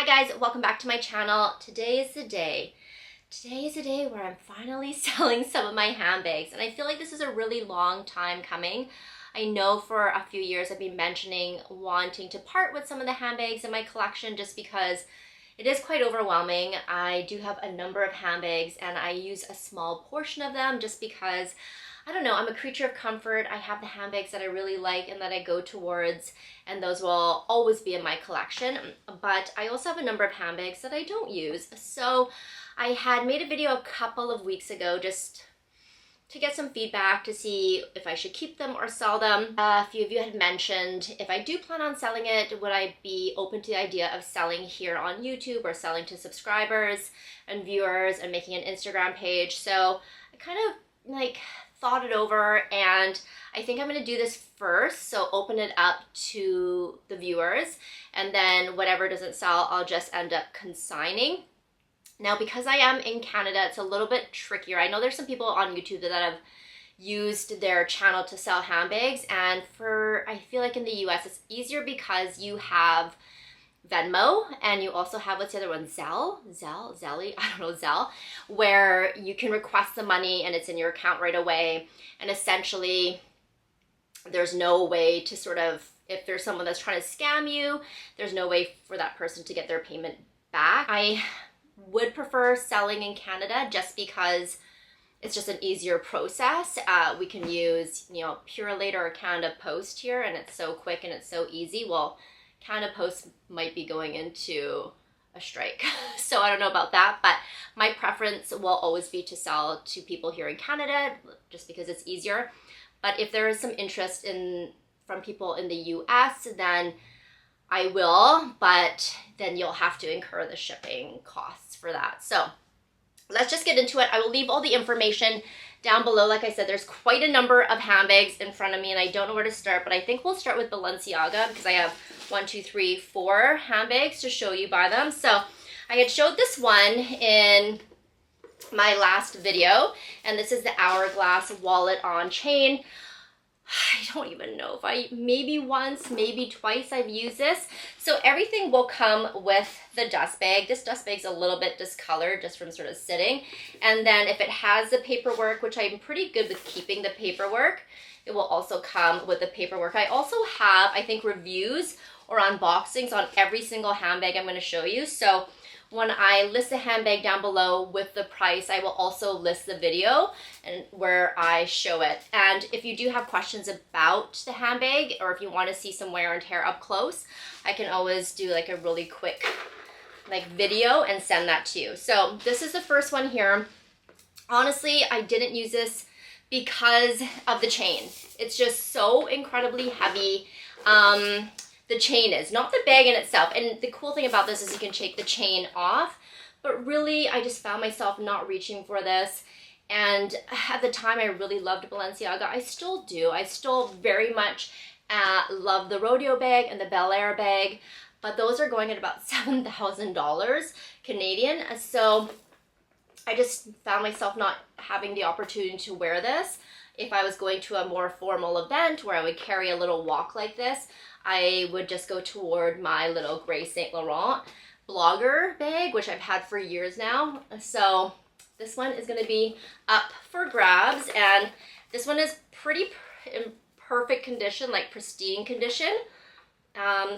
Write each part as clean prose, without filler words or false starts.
Hi guys, welcome back to my channel. Today is the day where I'm finally selling some of my handbags, and I feel like this is a really long time coming. I know for a few years I've been mentioning wanting to part with some of the handbags in my collection just because it is quite overwhelming. I do have a number of handbags and I use a small portion of them just because, I don't know, I'm a creature of comfort. I have the handbags that I really like and that I go towards, and those will always be in my collection. But I also have a number of handbags that I don't use. So I had made a video a couple of weeks ago just to get some feedback to see if I should keep them or sell them. A few of you had mentioned if I do plan on selling it, would I be open to the idea of selling here on YouTube or selling to subscribers and viewers and making an Instagram page. So I kind of thought it over, and I think I'm going to do this first, so open it up to the viewers, and then whatever doesn't sell I'll just end up consigning. Now, because I am in Canada, it's a little bit trickier. I know there's some people on YouTube that have used their channel to sell handbags, and I feel like in the US it's easier because you have Venmo, and you also have, what's the other one, Zelle, where you can request the money and it's in your account right away, and essentially there's no way to sort of, if there's someone that's trying to scam you, there's no way for that person to get their payment back. I would prefer selling in Canada just because it's just an easier process. We can use, Purelator or Canada Post here, and it's so quick and it's so easy. Well, Canada Post might be going into a strike, so I don't know about that, but my preference will always be to sell to people here in Canada just because it's easier. But if there is some interest from people in the US, then I will, but then you'll have to incur the shipping costs for that. So let's just get into it. I will leave all the information down below. Like I said, there's quite a number of handbags in front of me and I don't know where to start, but I think we'll start with Balenciaga because I have 4 handbags to show you by them. So I had showed this one in my last video, and this is the Hourglass wallet on chain. I don't even know if maybe once, maybe twice I've used this. So everything will come with the dust bag. This dust bag's a little bit discolored just from sort of sitting. And then if it has the paperwork, which I'm pretty good with keeping the paperwork, it will also come with the paperwork. I also have, I think, reviews or unboxings on every single handbag I'm going to show you. So when I list the handbag down below with the price, I will also list the video and where I show it. And if you do have questions about the handbag, or if you want to see some wear and tear up close, I can always do like a really quick video and send that to you. So this is the first one here. Honestly, I didn't use this because of the chain. It's just so incredibly heavy. The chain is, not the bag in itself. And the cool thing about this is you can take the chain off, but really I just found myself not reaching for this. And at the time I really loved Balenciaga. I still do. I still very much love the rodeo bag and the Bel Air bag, but those are going at about $7,000 Canadian. So I just found myself not having the opportunity to wear this. If I was going to a more formal event where I would carry a little walk like this, I would just go toward my little gray Saint Laurent blogger bag, which I've had for years now. So this one is going to be up for grabs, and this one is pretty in perfect condition, like pristine condition.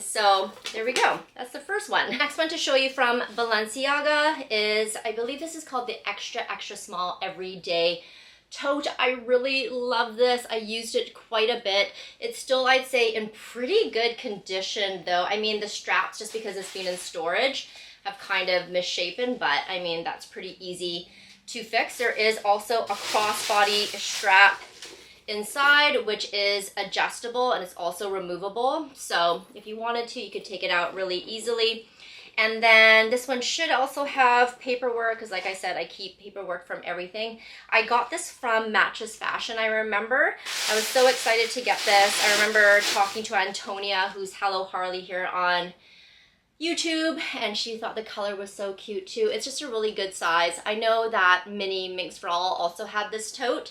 So there we go. That's the first one. Next one to show you from Balenciaga is, I believe this is called the extra small everyday tote. I really love this. I used it quite a bit. It's still, I'd say, in pretty good condition though. I mean, the straps, just because it's been in storage, have kind of misshapen, but I mean, that's pretty easy to fix. There is also a crossbody strap inside, which is adjustable and it's also removable. So if you wanted to, you could take it out really easily. And then this one should also have paperwork, because like I said, I keep paperwork from everything. I got this from Matches Fashion, I remember. I was so excited to get this. I remember talking to Antonia, who's Hello Harley here on YouTube, and she thought the color was so cute too. It's just a really good size. I know that Mini Minx for All also had this tote,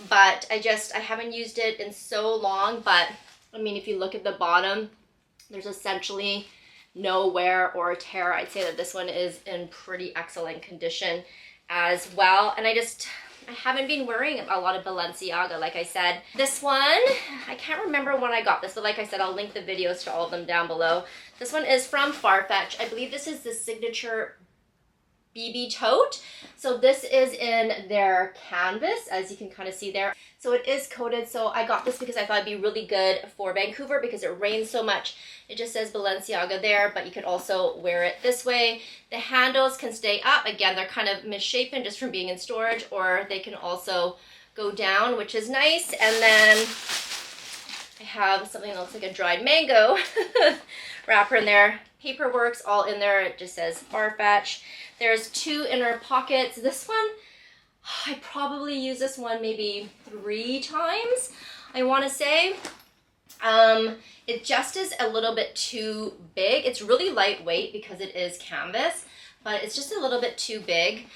but I haven't used it in so long. But I mean, if you look at the bottom, there's essentially no wear or tear. I'd say that this one is in pretty excellent condition as well. And I haven't been wearing a lot of Balenciaga, like I said. This one, I can't remember when I got this, but like I said, I'll link the videos to all of them down below. This one is from Farfetch. I believe this is the signature BB tote. So this is in their canvas, as you can kind of see there. So it is coated. So I got this because I thought it'd be really good for Vancouver because it rains so much. It just says Balenciaga there, but you could also wear it this way. The handles can stay up. Again, they're kind of misshapen just from being in storage, or they can also go down, which is nice. And then I have something that looks like a dried mango wrapper in there. Paperwork's all in there. It just says Farfetch. There's 2 inner pockets. This one, I probably use this one maybe 3 times, I want to say. It just is a little bit too big. It's really lightweight because it is canvas, but it's just a little bit too big.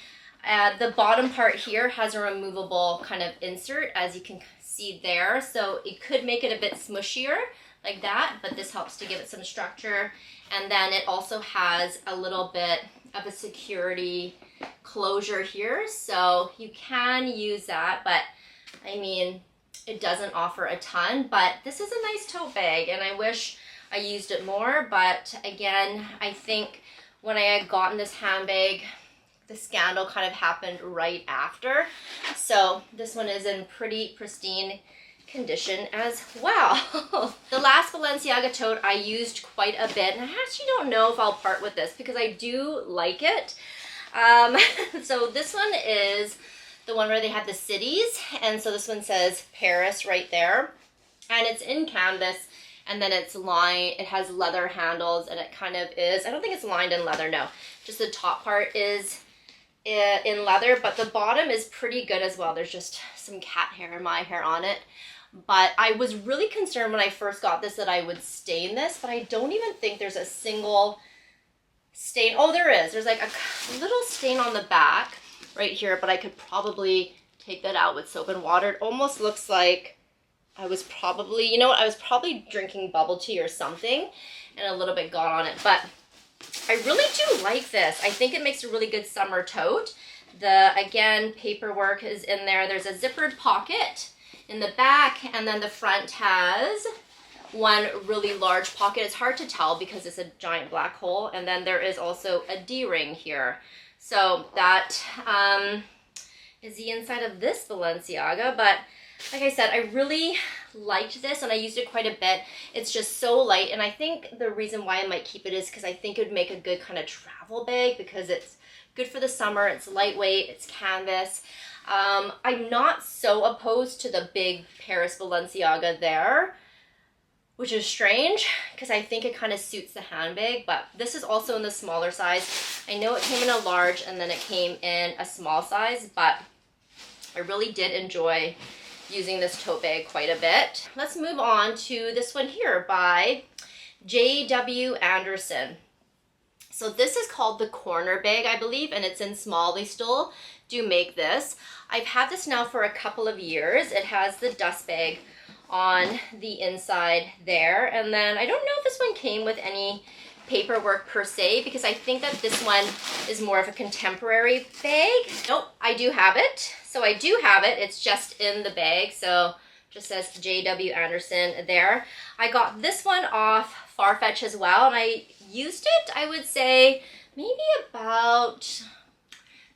The bottom part here has a removable kind of insert, as you can see there. So it could make it a bit smushier like that, but this helps to give it some structure. And then it also has a little bit of a security closure here, so you can use that, but I mean, it doesn't offer a ton. But this is a nice tote bag, and I wish I used it more. But again, I think when I had gotten this handbag, the scandal kind of happened right after. So this one is in pretty pristine condition as well. The last Balenciaga tote I used quite a bit, and I actually don't know if I'll part with this because I do like it. So this one is the one where they have the cities, and so this one says Paris right there, and it's in canvas, and then it's lined, it has leather handles, and it kind of is, I don't think it's lined in leather, no, just the top part is in leather, but the bottom is pretty good as well. There's just some cat hair and my hair on it. But I was really concerned when I first got this that I would stain this, but I don't even think there's a single stain. Oh, there is. There's like a little stain on the back right here, but I could probably take that out with soap and water. It almost looks like I was probably, you know what, I was probably drinking bubble tea or something, and a little bit got on it. But I really do like this. I think it makes a really good summer tote. Again, paperwork is in there. There's a zippered pocket in the back, and then the front has one really large pocket. It's hard to tell because it's a giant black hole, and then there is also a D-ring here. So that is the inside of this Balenciaga. But like I said, I really liked this, and I used it quite a bit. It's just so light, and I think the reason why I might keep it is because I think it would make a good kind of travel bag because it's good for the summer. It's lightweight, it's canvas. I'm not so opposed to the big Paris Balenciaga there, which is strange because I think it kind of suits the handbag, but this is also in the smaller size. I know it came in a large and then it came in a small size, but I really did enjoy using this tote bag quite a bit. Let's move on to this one here by J.W. Anderson. So this is called the corner bag, I believe, and it's in small. They still do make this. I've had this now for a couple of years. It has the dust bag on the inside there, and then I don't know if this one came with any paperwork per se, because I think that this one is more of a contemporary bag. Nope, I do have it. So I do have it. It's just in the bag, so just says J.W. Anderson there. I got this one off Farfetch as well, and I used it, I would say, maybe about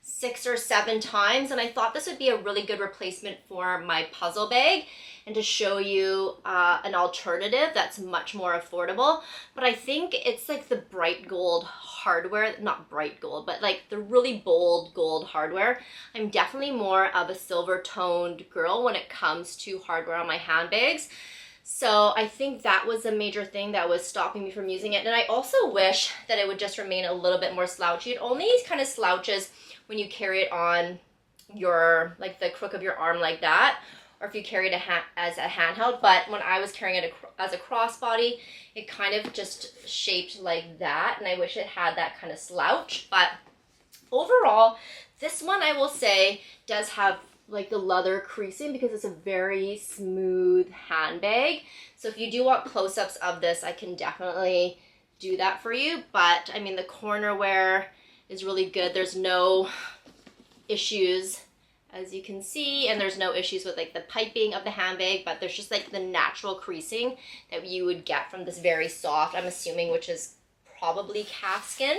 6 or 7 times, and I thought this would be a really good replacement for my puzzle bag and to show you an alternative that's much more affordable. But I think it's like the bright gold hardware, not bright gold, but like the really bold gold hardware. I'm definitely more of a silver toned girl when it comes to hardware on my handbags. So I think that was a major thing that was stopping me from using it. And I also wish that it would just remain a little bit more slouchy. It only kind of slouches when you carry it on your, like the crook of your arm like that, or if you carry it as a handheld. But when I was carrying it as a crossbody, it kind of just shaped like that, and I wish it had that kind of slouch. But overall, this one I will say does have like the leather creasing because it's a very smooth handbag. So if you do want close-ups of this, I can definitely do that for you. But I mean, the corner wear is really good. There's no issues, as you can see, and there's no issues with like the piping of the handbag, but there's just like the natural creasing that you would get from this very soft, I'm assuming, which is probably calfskin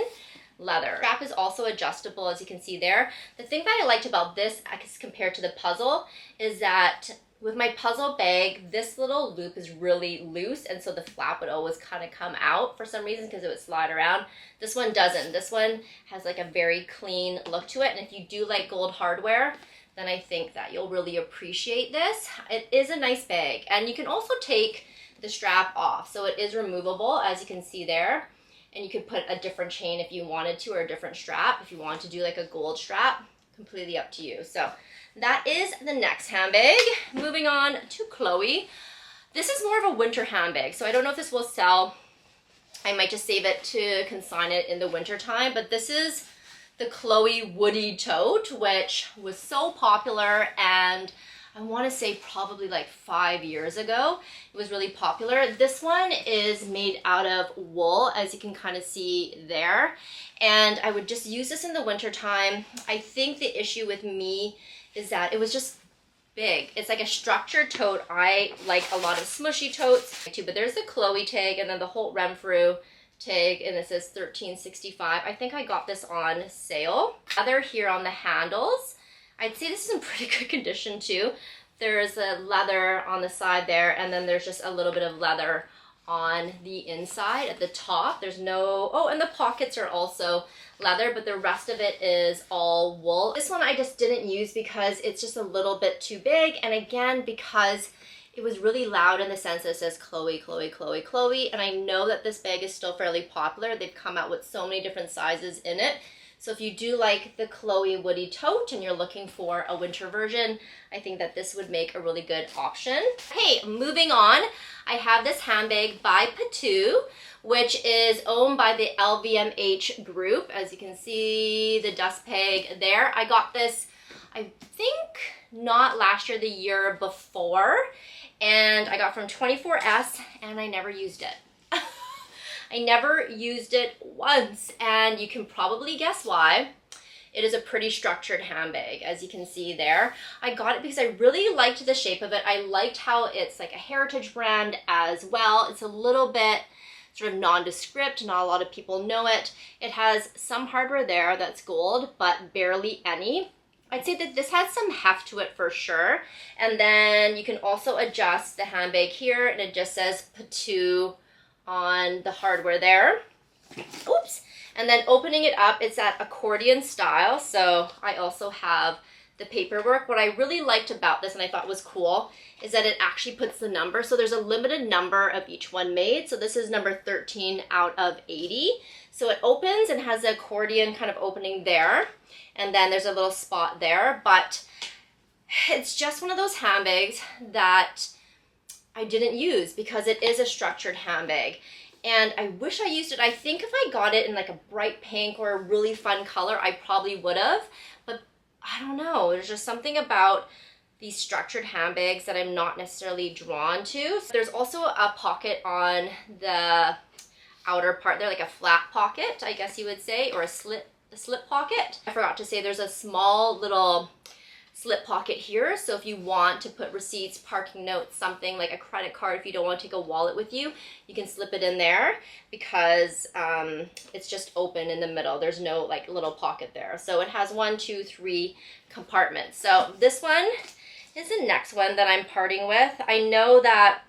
leather. The strap is also adjustable, as you can see there. The thing that I liked about this as compared to the puzzle is that with my puzzle bag, this little loop is really loose, and so the flap would always kind of come out for some reason because it would slide around. This one doesn't. This one has like a very clean look to it, and if you do like gold hardware, then I think that you'll really appreciate this. It is a nice bag, and you can also take the strap off, so it is removable, as you can see there, and you could put a different chain if you wanted to, or a different strap if you want to do like a gold strap. Completely up to you. So that is the next handbag. Moving on to Chloe. This is more of a winter handbag, so I don't know if this will sell. I might just save it to consign it in the winter time, but this is the Chloe Woody Tote, which was so popular, and I want to say probably like 5 years ago, it was really popular. This one is made out of wool, as you can kind of see there. And I would just use this in the winter time. I think the issue with me is that it was just big. It's like a structured tote. I like a lot of smushy totes too, but there's the Chloe tag and then the Holt Renfrew tag, and it says $13.65. I think I got this on sale. Leather here on the handles. I'd say this is in pretty good condition too. There's a leather on the side there, and then there's just a little bit of leather on the inside at the top. There's no, oh, and the pockets are also leather, but the rest of it is all wool. This one I just didn't use because it's just a little bit too big, and again, because it was really loud in the sense that it says Chloe, Chloe, Chloe, Chloe, and I know that this bag is still fairly popular. They've come out with so many different sizes in it. So if you do like the Chloe Woody Tote and you're looking for a winter version, I think that this would make a really good option. Okay, moving on, I have this handbag by Patu, which is owned by the LVMH group. As you can see, the dust peg there. I got this, I think, not last year, the year before, and I got from 24S, and I never used it. I never used it once, and you can probably guess why. It is a pretty structured handbag, as you can see there. I got it because I really liked the shape of it. I liked how it's like a heritage brand as well. It's a little bit sort of nondescript. Not a lot of people know it. It has some hardware there that's gold, but barely any. I'd say that this has some heft to it for sure. And then you can also adjust the handbag here, and it just says Patu on the hardware there. Oops. And then opening it up, it's that accordion style. So I also have the paperwork. What I really liked about this, and I thought was cool, is that it actually puts the number. So there's a limited number of each one made. So this is number 13 out of 80. So it opens and has the accordion kind of opening there. And then there's a little spot there. But it's just one of those handbags that I didn't use because it is a structured handbag. And I wish I used it. I think if I got it in like a bright pink or a really fun color, I probably would have. But I don't know. There's just something about these structured handbags that I'm not necessarily drawn to. There's also a pocket on the outer part there, like a flat pocket, I guess you would say, or a slip pocket. I forgot to say there's a small little slip pocket here, so if you want to put receipts, parking notes, something like a credit card, if you don't want to take a wallet with you, you can slip it in there because it's just open in the middle. There's no like little pocket there. So it has 1, 2, 3 compartments. So this one is the next one that I'm parting with. I know that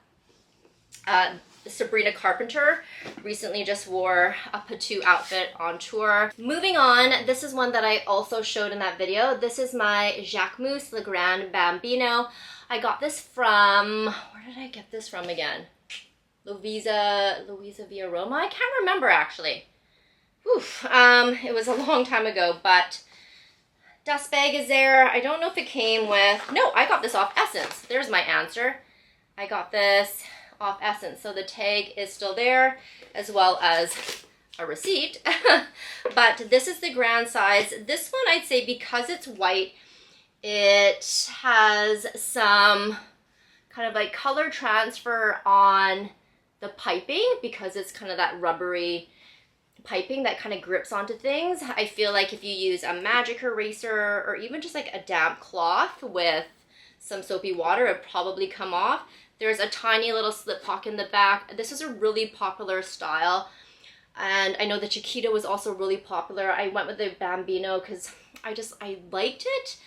Sabrina Carpenter recently just wore a Patu outfit on tour. Moving on, this is one that I also showed in that video. This is my Jacquemus Le Grand Bambino. I got this from, where did I get this from again? Luisa Via Roma? I can't remember actually. Oof, it was a long time ago, but dust bag is there. I don't know if it came with, no, I got this off Essence. There's my answer. I got this off Essence. So the tag is still there as well as a receipt. But this is the grand size. This one I'd say because it's white, it has some kind of like color transfer on the piping, because it's kind of that rubbery piping that kind of grips onto things. I feel like if you use a magic eraser or even just like a damp cloth with some soapy water, it would probably come off. There's a tiny little slip pocket in the back. This is a really popular style. And I know the Chiquita was also really popular. I went with the Bambino because I liked it.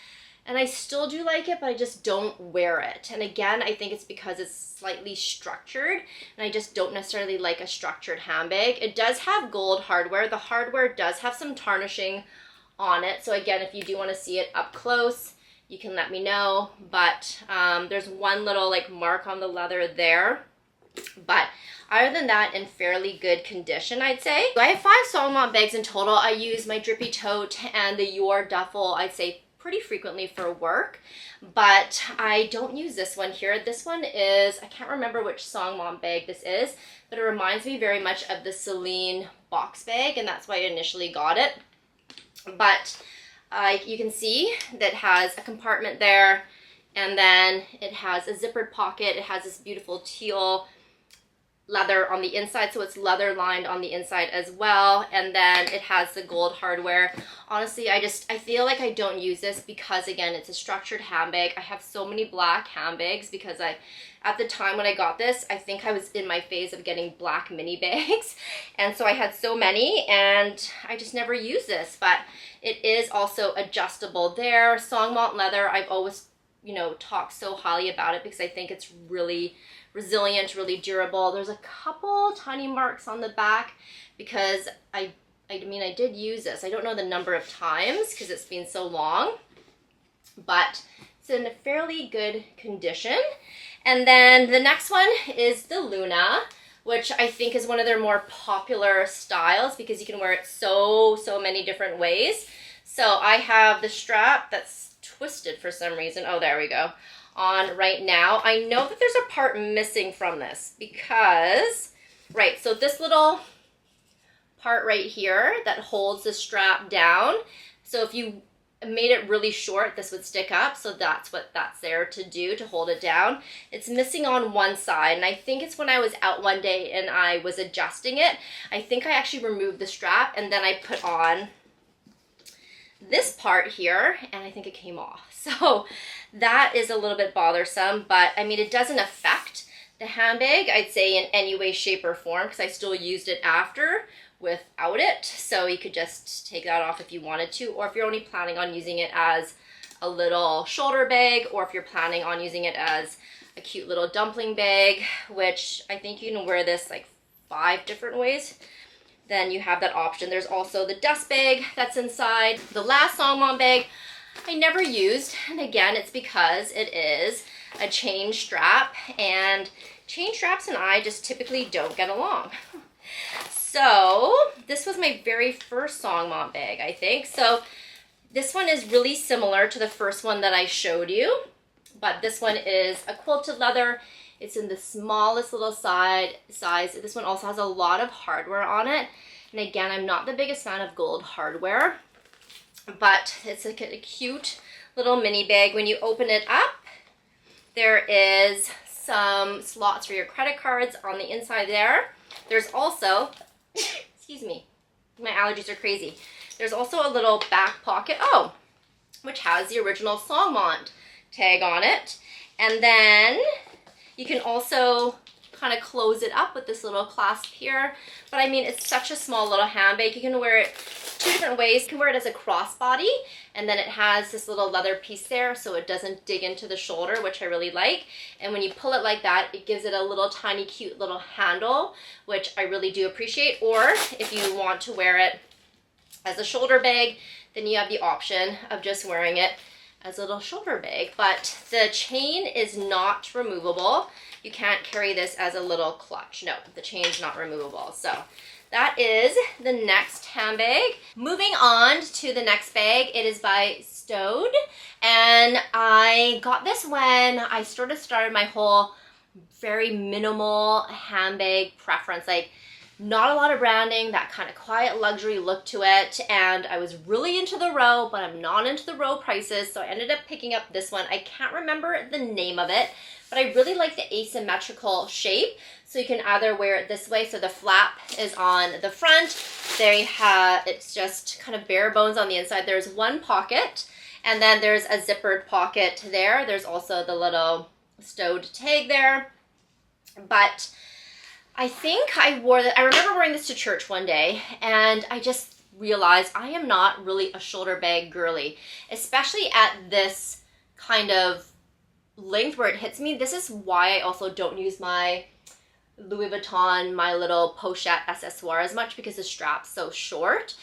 And I still do like it, but I just don't wear it. And again, I think it's because it's slightly structured, and I just don't necessarily like a structured handbag. It does have gold hardware. The hardware does have some tarnishing on it. So again, if you do want to see it up close, you can let me know. But there's one little like mark on the leather there. But other than that, in fairly good condition, I'd say. So I have 5 Songmont bags in total. I use my Drippy Tote and the Your Duffel, I'd say, pretty frequently for work, but I don't use this one here. This one is, I can't remember which Songmont bag this is, but it reminds me very much of the Celine box bag, and that's why I initially got it. But you can see that has a compartment there, and then it has a zippered pocket. It has this beautiful teal leather on the inside, so it's leather lined on the inside as well, and then it has the gold hardware. Honestly, I feel like I don't use this because, again, it's a structured handbag. I have so many black handbags because at the time when I got this, I think I was in my phase of getting black mini bags, and so I had so many, and I just never used this. But it is also adjustable there. Songmont leather, I've always, you know, talked so highly about it because I think it's really resilient, really durable. There's a couple tiny marks on the back because I mean, I did use this. I don't know the number of times because it's been so long, but it's in a fairly good condition. And then the next one is the Luna, which I think is one of their more popular styles because you can wear it so many different ways. So I have the strap that's twisted for some reason. Oh, there we go. On right now. I know that there's a part missing from this because, right, so this little part right here that holds the strap down, so if you made it really short, this would stick up, so that's what that's there to do, to hold it down. It's missing on one side, and I think it's when I was out one day and I was adjusting it, I think I actually removed the strap and then I put on this part here, and I think it came off. So that is a little bit bothersome, but I mean, it doesn't affect the handbag, I'd say, in any way, shape, or form, because I still used it after without it. So you could just take that off if you wanted to, or if you're only planning on using it as a little shoulder bag, or if you're planning on using it as a cute little dumpling bag, which I think you can wear this like 5 different ways. Then you have that option. There's also the dust bag that's inside. The last Songmont bag I never used, and again, it's because it is a chain strap, and chain straps and I just typically don't get along. So this was my very first Songmont bag, I think. So this one is really similar to the first one that I showed you, but this one is a quilted leather. It's in the smallest little size. This one also has a lot of hardware on it. And again, I'm not the biggest fan of gold hardware, but it's like a cute little mini bag. When you open it up, there is some slots for your credit cards on the inside there. There's also, excuse me, my allergies are crazy. There's also a little back pocket, which has the original Songmont tag on it. And then you can also kind of close it up with this little clasp here. But I mean, it's such a small little handbag. You can wear it 2 different ways. You can wear it as a crossbody, and then it has this little leather piece there so it doesn't dig into the shoulder, which I really like. And when you pull it like that, it gives it a little tiny cute little handle, which I really do appreciate. Or if you want to wear it as a shoulder bag, then you have the option of just wearing it as a little shoulder bag. But the chain is not removable. You can't carry this as a little clutch. No, the chain's not removable. So that is the next handbag. Moving on to the next bag, it is by Stowed. And I got this when I started my whole very minimal handbag preference. Like, Not a lot of branding, that kind of quiet luxury look to it. And I was really into the row, but I'm not into the row prices. So I ended up picking up this one. I can't remember the name of it, but I really like the asymmetrical shape. So you can either wear it this way. So the flap is on the front. There you have, it's just kind of bare bones on the inside. There's one pocket, and then there's a zippered pocket there. There's also the little stowed tag there. But I think I wore that. I remember wearing this to church one day, and I just realized I am not really a shoulder bag girly, especially at this kind of length where it hits me. This is why I also don't use my Louis Vuitton, my little pochette accessoire as much, because the strap's so short.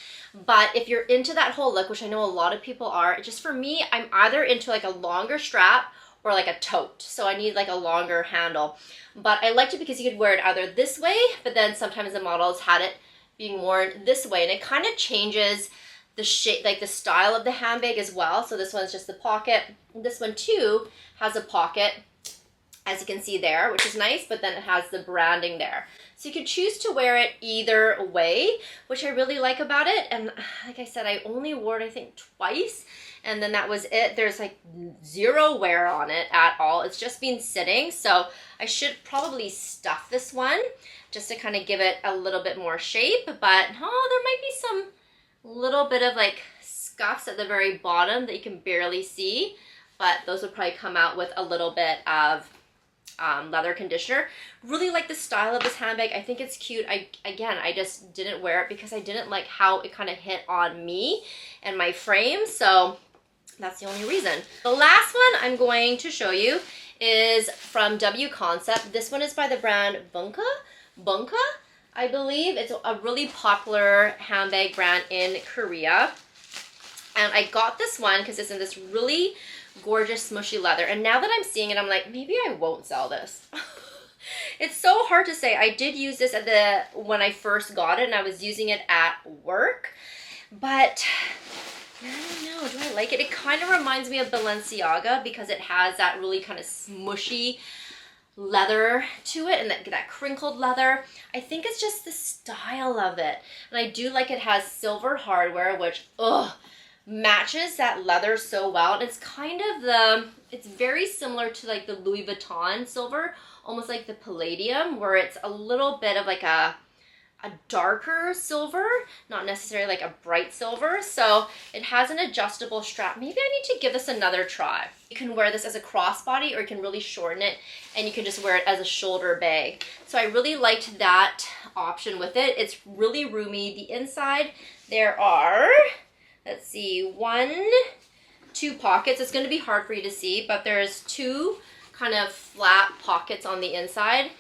But if you're into that whole look, which I know a lot of people are, just for me, I'm either into like a longer strap or like a tote. So I need like a longer handle. But I liked it because you could wear it either this way, but then sometimes the models had it being worn this way. And it kind of changes the shape, like the style of the handbag as well. So this one's just the pocket. This one too has a pocket, as you can see there, which is nice, but then it has the branding there. So you can choose to wear it either way, which I really like about it. And like I said, I only wore it, I think, twice, and then that was it. There's like zero wear on it at all. It's just been sitting. So I should probably stuff this one just to kind of give it a little bit more shape. But oh, there might be some little bit of like scuffs at the very bottom that you can barely see, but those would probably come out with a little bit of leather conditioner. Really like the style of this handbag. I think it's cute. I just didn't wear it because I didn't like how it kind of hit on me and my frame. So that's the only reason. The last one I'm going to show you is from W Concept. This one is by the brand Bunka, I believe. It's a really popular handbag brand in Korea. And I got this one because it's in this really gorgeous smushy leather. And now that I'm seeing it, I'm like, maybe I won't sell this. It's so hard to say. I did use this when I first got it, and I was using it at work. But I don't know, do I like it? It kind of reminds me of Balenciaga because it has that really kind of smushy leather to it, and that crinkled leather. I think it's just the style of it. And I do like it has silver hardware, which, matches that leather so well. And it's kind of it's very similar to like the Louis Vuitton silver, almost like the palladium, where it's a little bit of like a darker silver, not necessarily like a bright silver. So it has an adjustable strap. Maybe I need to give this another try. You can wear this as a crossbody, or you can really shorten it and you can just wear it as a shoulder bag. So I really liked that option with it. It's really roomy. The inside, there are, let's see, two pockets. It's going to be hard for you to see, but there's two kind of flat pockets on the inside.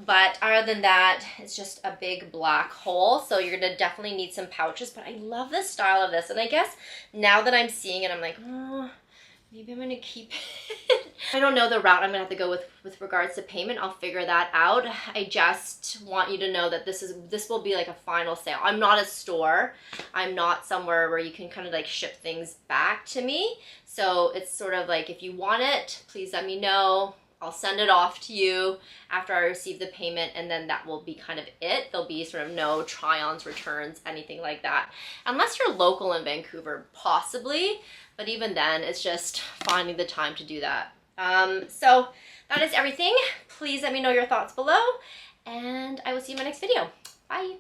But other than that, it's just a big black hole. So you're going to definitely need some pouches. But I love the style of this. And I guess now that I'm seeing it, I'm like, oh, maybe I'm going to keep it. I don't know the route I'm going to have to go with regards to payment. I'll figure that out. I just want you to know that this will be like a final sale. I'm not a store. I'm not somewhere where you can kind of like ship things back to me. So it's sort of like, if you want it, please let me know. I'll send it off to you after I receive the payment, and then that will be kind of it. There'll be sort of no try-ons, returns, anything like that. Unless you're local in Vancouver, possibly. But even then, it's just finding the time to do that. So that is everything. Please let me know your thoughts below, and I will see you in my next video. Bye.